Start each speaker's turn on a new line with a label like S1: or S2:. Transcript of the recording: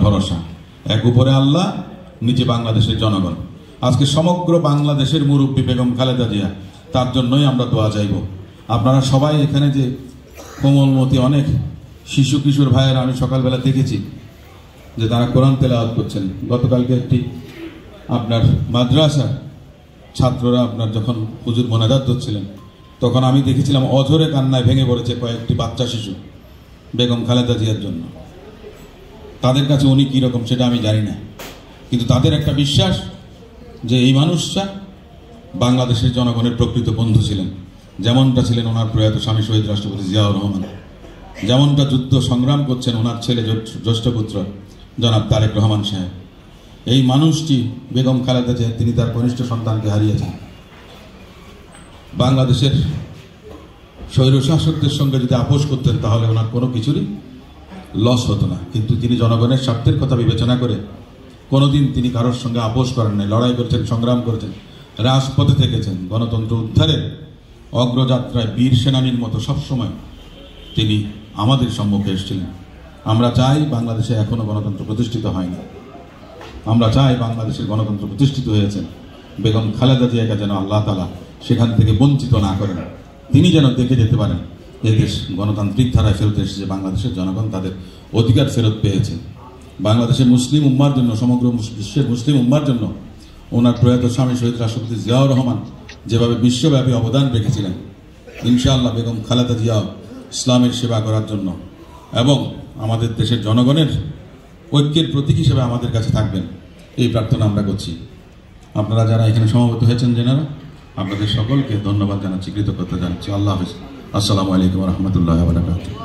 S1: ভরসা এক উপরে আল্লাহ, নিচে বাংলাদেশের জনগণ। আজকে সমগ্র বাংলাদেশের মুরব্বী বেগম খালেদা জিয়া, তার জন্যই আমরা দোয়া চাইব। আপনারা সবাই এখানে যে কোমলমতি অনেক শিশু কিশোর ভাইয়েরা আমি সকালবেলা দেখেছি যে তারা কোরআন তেলাওয়াত করছেন। গতকালকে একটি আপনার মাদ্রাসার ছাত্ররা আপনার যখন হুজুর মোনাজাত করছিলেন, তখন আমি দেখেছিলাম অঝরে কান্নায় ভেঙে পড়েছে কয়েকটি বাচ্চা শিশু বেগম খালেদা জিয়ার জন্য। তাদের কাছে উনি কীরকম সেটা আমি জানি না, কিন্তু তাদের একটা বিশ্বাস যে এই মানুষটা বাংলাদেশের জনগণের প্রকৃত বন্ধু ছিলেন, যেমনটা ছিলেন ওনার প্রয়াত স্বামী শহীদ রাষ্ট্রপতি জিয়াউর রহমান, যেমনটা যুদ্ধ সংগ্রাম করছেন ওনার ছেলে জ্যেষ্ঠ পুত্র জনাব তারেক রহমান সাহেব। এই মানুষটি বেগম খালেদা জিয়া, তিনি তার কনিষ্ঠ সন্তানকে হারিয়েছেন। বাংলাদেশের স্বৈরশাসকদের সঙ্গে যদি আপোষ করতেন তাহলে ওনার কোনো কিছুরই লস হতো না, কিন্তু তিনি জনগণের স্বার্থের কথা বিবেচনা করে কোনোদিন তিনি কারোর সঙ্গে আপোষ করেন নাই। লড়াই করেছেন, সংগ্রাম করেছেন, রাজপথে থেকেছেন, গণতন্ত্র উদ্ধারের অগ্রযাত্রায় বীর সেনানীর মতো সবসময় তিনি আমাদের সম্মুখে এসেছিলেন। আমরা চাই বাংলাদেশে এখনো গণতন্ত্র প্রতিষ্ঠিত হয়নি। আমরা চাই বাংলাদেশের গণতন্ত্র প্রতিষ্ঠিত হয়েছে, বেগম খালেদা জিয়াকে যেন আল্লাহ তাআলা সেখান থেকে বঞ্চিত না করেন। তিনি যেন দেখে যেতে পারেন এই দেশ গণতান্ত্রিক ধারায় ফেরত এসেছে, বাংলাদেশের জনগণ তাদের অধিকার ফেরত পেয়েছে। বাংলাদেশের মুসলিম উম্মার জন্য, সমগ্র বিশ্বের মুসলিম উম্মার জন্য ওনার প্রয়াত স্বামী শহীদ রাষ্ট্রপতি জিয়াউর রহমান যেভাবে বিশ্বব্যাপী অবদান রেখেছিলেন, ইনশাআল্লাহ বেগম খালেদা জিয়াও ইসলামের সেবা করার জন্য এবং আমাদের দেশের জনগণের ঐক্যের প্রতীক হিসেবে আমাদের কাছে থাকবেন, এই প্রার্থনা আমরা করছি। আপনারা যারা এখানে সমবেত হয়েছেন জেনারা, আপনাদের সকলকে ধন্যবাদ জানাচ্ছি, কৃতজ্ঞতা জানাচ্ছি। আল্লাহ হাফেজ। আসসালামু আলাইকুম ওয়া রাহমাতুল্লাহি ওয়া বারাকাতুহু।